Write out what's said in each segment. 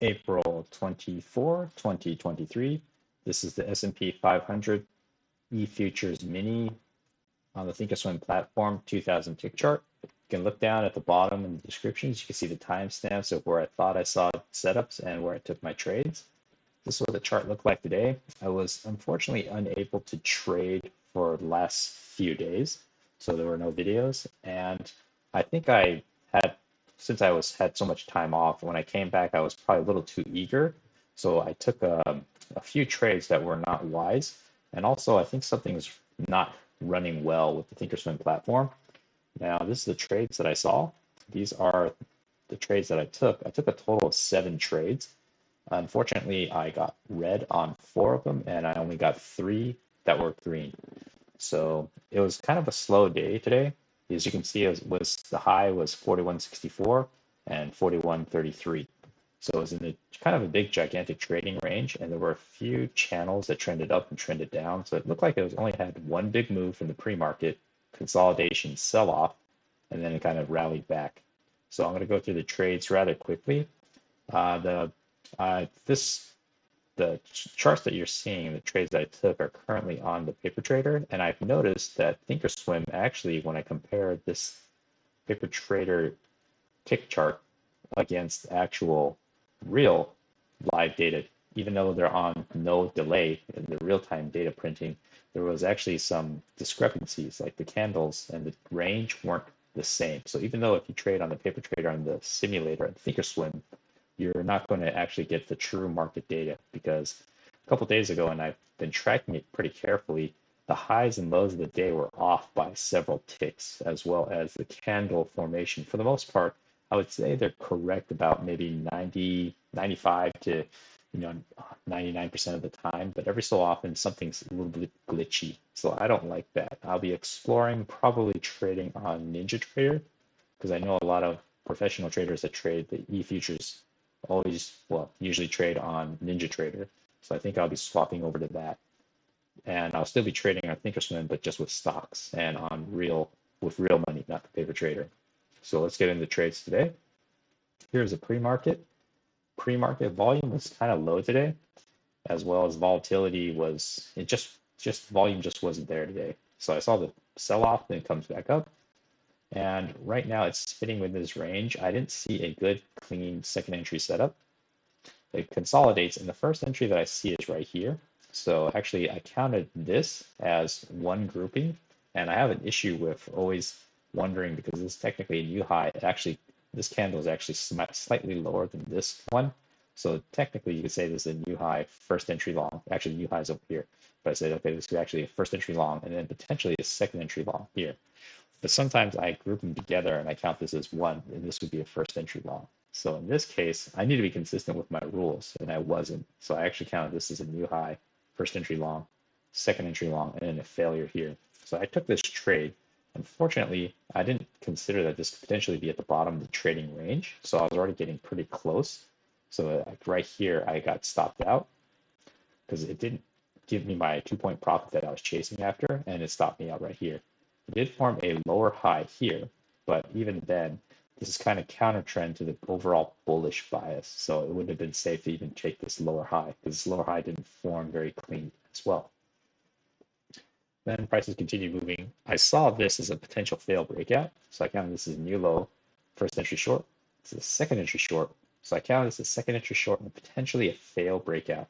April 24, 2023. This is the S&P 500 E-Futures Mini on the ThinkOrSwim platform 2000 tick chart. You can look down at the bottom in the descriptions. You can see the timestamps of where I thought I saw setups and where I took my trades. This is what the chart looked like today. I was unfortunately unable to trade for the last few days, so there were no videos. And I think I had, since I had so much time off, when I came back, I was probably a little too eager. So I took a few trades that were not wise. And also, I think something's not running well with the ThinkOrSwim platform. Now, this is the trades that I saw. These are the trades that I took. I took a total of 7 trades. Unfortunately, I got red on 4 of them, and I only got 3 that were green. So it was kind of a slow day today. As you can see, the high was 41.64 and 41.33. So it was in a kind of a big, gigantic trading range, and there were a few channels that trended up and trended down. So it looked like it only had one big move from the pre-market, consolidation, sell-off, and then it kind of rallied back. So I'm going to go through the trades rather quickly. The charts that you're seeing, the trades that I took, are currently on the paper trader, and I've noticed that ThinkOrSwim actually, when I compare this paper trader tick chart against actual real live data, even though they're on no delay in the real-time data printing, there was actually some discrepancies, like the candles and the range weren't the same. So even though if you trade on the paper trader on the simulator at ThinkOrSwim, you're not going to actually get the true market data, because a couple days ago, and I've been tracking it pretty carefully, the highs and lows of the day were off by several ticks, as well as the candle formation. For the most part, I would say they're correct about maybe 90, 95 to 99% of the time, but every so often something's a little bit glitchy. So I don't like that. I'll be exploring probably trading on NinjaTrader, because I know a lot of professional traders that trade the e-futures usually trade on NinjaTrader. So I think I'll be swapping over to that. And I'll still be trading on ThinkOrSwim, but just with stocks and with real money, not the paper trader. So let's get into trades today. Here's a pre-market. Pre-market volume was kind of low today, as well as volatility was, volume just wasn't there today. So I saw the sell-off, then it comes back up. And right now it's fitting within this range. I didn't see a good, clean second entry setup. It consolidates, and the first entry that I see is right here. So actually I counted this as one grouping, and I have an issue with always wondering, because this is technically a new high. This candle is actually slightly lower than this one. So technically you could say this is a new high, first entry long. Actually, the new high is over here. But I said, okay, this is actually a first entry long, and then potentially a second entry long here. But sometimes I group them together and I count this as one, and this would be a first entry long. So in this case, I need to be consistent with my rules, and I wasn't. So I actually counted this as a new high, first entry long, second entry long, and then a failure here. So I took this trade. Unfortunately, I didn't consider that this could potentially be at the bottom of the trading range. So I was already getting pretty close. So right here, I got stopped out because it didn't give me my 2-point profit that I was chasing after, and it stopped me out right here. It did form a lower high here, but even then, this is kind of counter trend to the overall bullish bias. So it wouldn't have been safe to even take this lower high, because this lower high didn't form very clean as well. Then prices continue moving. I saw this as a potential fail breakout. So I counted this as a new low, first entry short. This is a second entry short. So I counted this as a second entry short and potentially a fail breakout.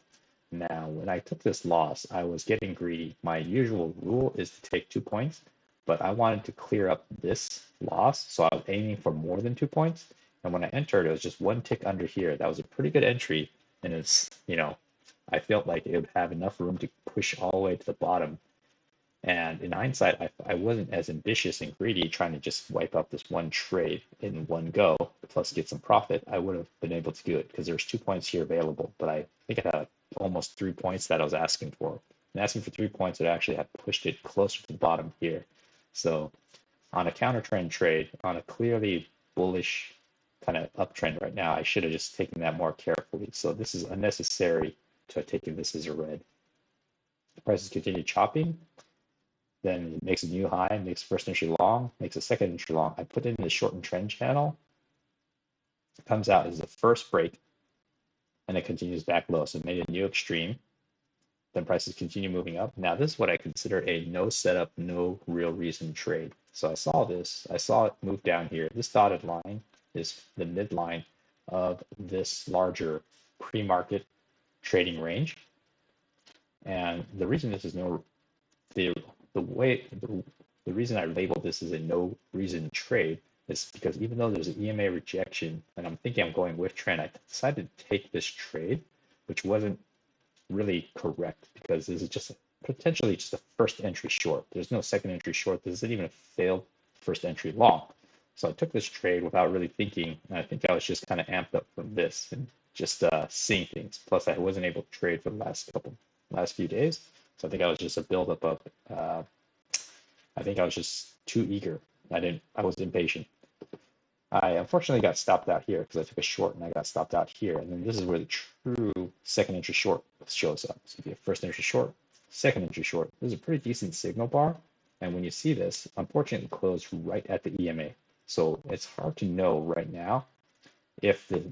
Now, when I took this loss, I was getting greedy. My usual rule is to take 2 points, but I wanted to clear up this loss. So I was aiming for more than 2 points. And when I entered, it was just one tick under here. That was a pretty good entry. And it's, I felt like it would have enough room to push all the way to the bottom. And in hindsight, I wasn't as ambitious and greedy trying to just wipe up this one trade in one go, plus get some profit. I would have been able to do it because there's 2 points here available, but I think I had almost 3 points that I was asking for. And asking for 3 points would actually have pushed it closer to the bottom here. So on a counter trend trade, on a clearly bullish kind of uptrend right now, I should have just taken that more carefully. So this is unnecessary to have taken this as a red. The prices continue chopping. Then it makes a new high, makes first entry long, makes a second entry long. I put it in the shortened trend channel. It comes out as the first break. and it continues back low. So it made a new extreme. Then prices continue moving up. Now this is what I consider a no setup, no real reason trade. So I saw this, I saw it move down here. This dotted line is the midline of this larger pre-market trading range. And the reason this is the reason I labeled this as a no reason trade is because even though there's an EMA rejection and I'm thinking I'm going with trend, I decided to take this trade, which wasn't really correct because this is just potentially just a first entry short. There's no second entry short. This isn't even a failed first entry long. So I took this trade without really thinking, and I think I was just kind of amped up from this and just seeing things. Plus, I wasn't able to trade for the last few days, so I think I was just a buildup of. I think I was just too eager. I was impatient. I unfortunately got stopped out here because I took a short and I got stopped out here. And then this is where the true second entry short shows up. So if you have first entry short, second entry short, this is a pretty decent signal bar. And when you see this, unfortunately, it closed right at the EMA. So it's hard to know right now if the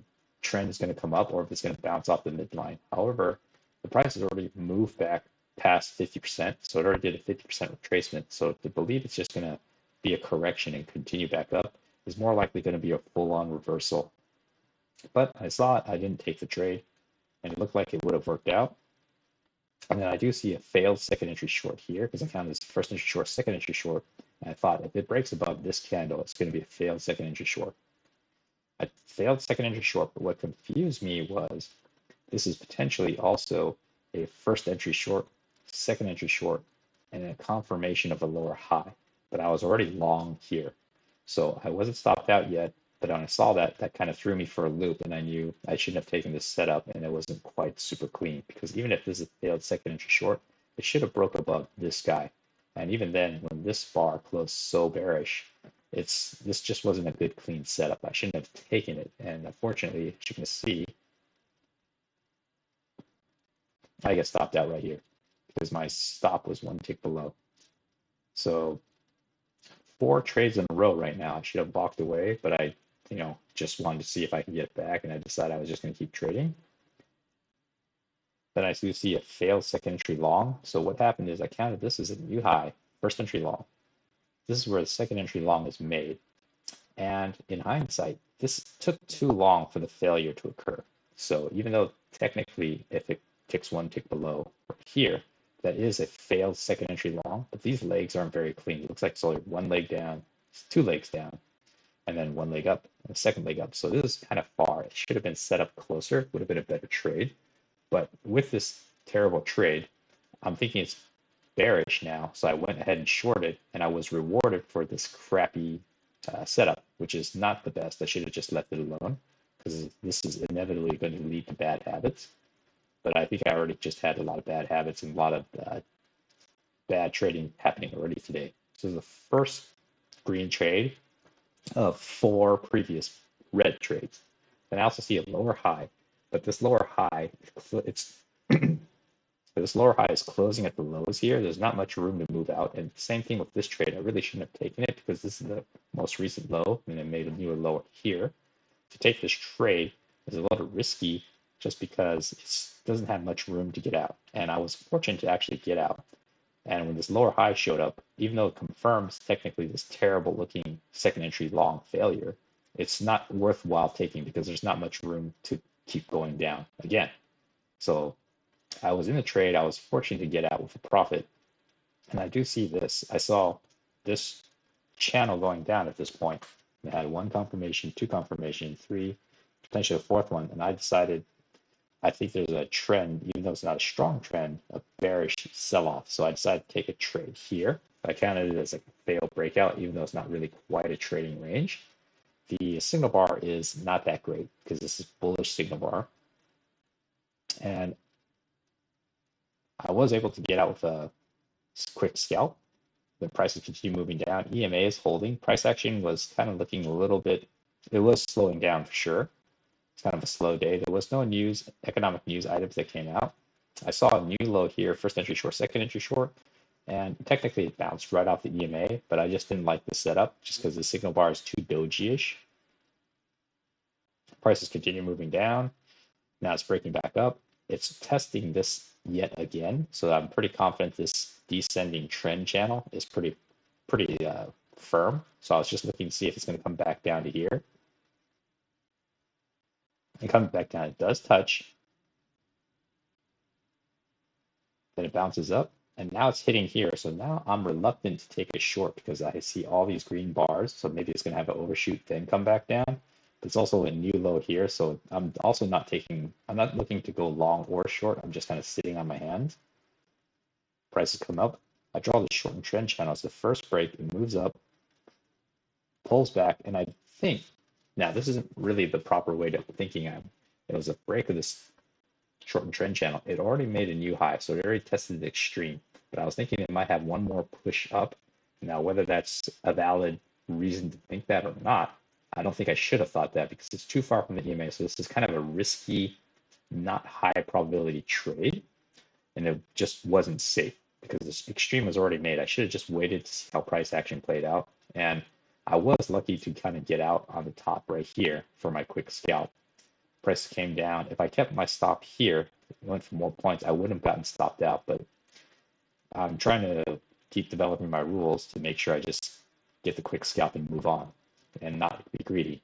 trend is going to come up or if it's going to bounce off the midline. However, the price has already moved back past 50%. So it already did a 50% retracement. So to believe it's just going to be a correction and continue back up is more likely going to be a full-on reversal. But I saw it, I didn't take the trade, and it looked like it would have worked out. And then I do see a failed second entry short here because I counted this first entry short, second entry short, and I thought if it breaks above this candle, it's going to be a failed second entry short. I failed second entry short, but what confused me was this is potentially also a first entry short, second entry short, and a confirmation of a lower high. But I was already long here. So I wasn't stopped out yet, but when I saw that, that kind of threw me for a loop, and I knew I shouldn't have taken this setup, and it wasn't quite super clean, because even if this is a failed second entry short, it should have broke above this guy. And even then, when this bar closed so bearish, this just wasn't a good clean setup. I shouldn't have taken it, and unfortunately, as you can see, I get stopped out right here, because my stop was one tick below. So 4 trades in a row right now. I should have walked away, but I, just wanted to see if I could get back, and I decided I was just going to keep trading. Then I do see a failed second entry long. So what happened is I counted this as a new high, first entry long. This is where the second entry long is made. And in hindsight, this took too long for the failure to occur. So even though technically, if it ticks one tick below here, that is a failed second entry long, but these legs aren't very clean. It looks like it's only one leg down, 2 legs down, and then 1 leg up, and a second leg up. So this is kind of far. It should have been set up closer. It would have been a better trade. But with this terrible trade, I'm thinking it's bearish now. So I went ahead and shorted, and I was rewarded for this crappy setup, which is not the best. I should have just left it alone because this is inevitably going to lead to bad habits. But I think I already just had a lot of bad habits and a lot of bad trading happening already today. So the first green trade of 4 previous red trades. And I also see a lower high, but this lower high, this lower high is closing at the lows here. There's not much room to move out. And same thing with this trade. I really shouldn't have taken it because this is the most recent low, and it made a newer lower here. To take this trade is a little risky just because it doesn't have much room to get out. And I was fortunate to actually get out. And when this lower high showed up, even though it confirms technically this terrible looking second entry long failure, it's not worthwhile taking because there's not much room to keep going down again. So I was in the trade. I was fortunate to get out with a profit. And I do see this. I saw this channel going down at this point. It had 1 confirmation, 2 confirmation, 3, potentially a 4th one. And I decided, I think there's a trend, even though it's not a strong trend, a bearish sell-off. So I decided to take a trade here. I counted it as a failed breakout, even though it's not really quite a trading range. The signal bar is not that great because this is bullish signal bar. And I was able to get out with a quick scalp. The prices continue moving down. EMA is holding. Price action was kind of looking a little bit, it was slowing down for sure. It's kind of a slow day. There was no news, economic news items that came out. I saw a new low here, first entry short, second entry short, and technically it bounced right off the EMA, but I just didn't like the setup just because the signal bar is too doji-ish. Prices continue moving down. Now it's breaking back up. It's testing this yet again. So I'm pretty confident this descending trend channel is pretty firm. So I was just looking to see if it's going to come back down to here. And coming back down, it does touch. Then it bounces up, and now it's hitting here. So now I'm reluctant to take a short because I see all these green bars. So maybe it's going to have an overshoot, then come back down. But it's also a new low here. So I'm also not looking to go long or short. I'm just kind of sitting on my hands. Prices come up. I draw the short and trend channels. The first break, it moves up, pulls back, and I think, now this isn't really the proper way to thinking. It was a break of this short and trend channel. It already made a new high, so it already tested the extreme. But I was thinking it might have one more push up. Now, whether that's a valid reason to think that or not, I don't think I should have thought that because it's too far from the EMA. So this is kind of a risky, not high probability trade, and it just wasn't safe because this extreme was already made. I should have just waited to see how price action played out. And I was lucky to kind of get out on the top right here for my quick scalp. Price came down. If I kept my stop here, went for more points, I wouldn't have gotten stopped out. But I'm trying to keep developing my rules to make sure I just get the quick scalp and move on and not be greedy.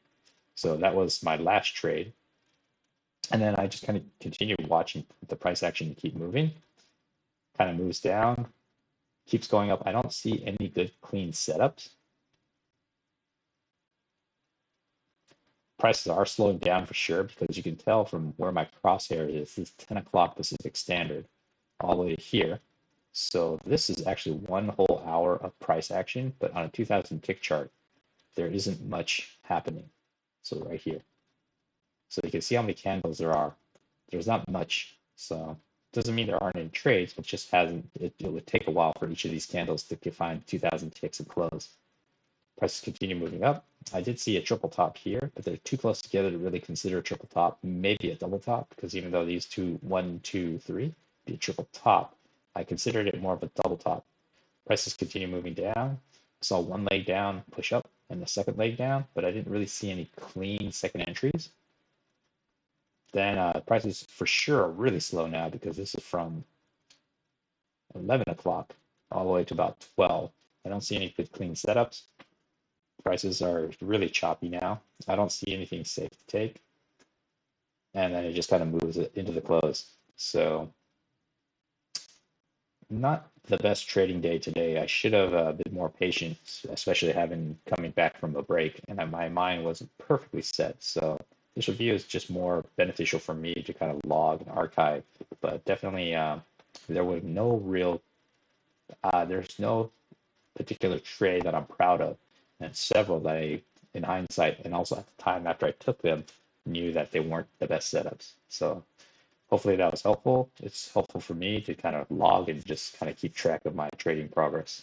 So that was my last trade. And then I just kind of continued watching the price action keep moving. Kind of moves down, keeps going up. I don't see any good clean setups. Prices are slowing down for sure because you can tell from where my crosshair is. This is 10 o'clock Pacific Standard all the way here. So this is actually one whole hour of price action, but on a 2000 tick chart, there isn't much happening. So right here. So you can see how many candles there are. There's not much. So it doesn't mean there aren't any trades, but just hasn't, it would take a while for each of these candles to find 2000 ticks and close. Prices continue moving up. I did see a triple top here, but they're too close together to really consider a triple top, maybe a double top, because even though these two, 1, 2, 3, be a triple top, I considered it more of a double top. Prices continue moving down. I saw one leg down, push up, and the second leg down, but I didn't really see any clean second entries. Then prices for sure are really slow now because this is from 11 o'clock all the way to about 12. I don't see any good clean setups. Prices are really choppy now. I don't see anything safe to take. And then it just kind of moves it into the close. So not the best trading day today. I should have been more patient, especially coming back from a break, and my mind wasn't perfectly set. So this review is just more beneficial for me to kind of log and archive. But definitely, there was no real, there's no particular trade that I'm proud of, and several that I, in hindsight, and also at the time after I took them, knew that they weren't the best setups. So hopefully that was helpful. It's helpful for me to kind of log and just kind of keep track of my trading progress.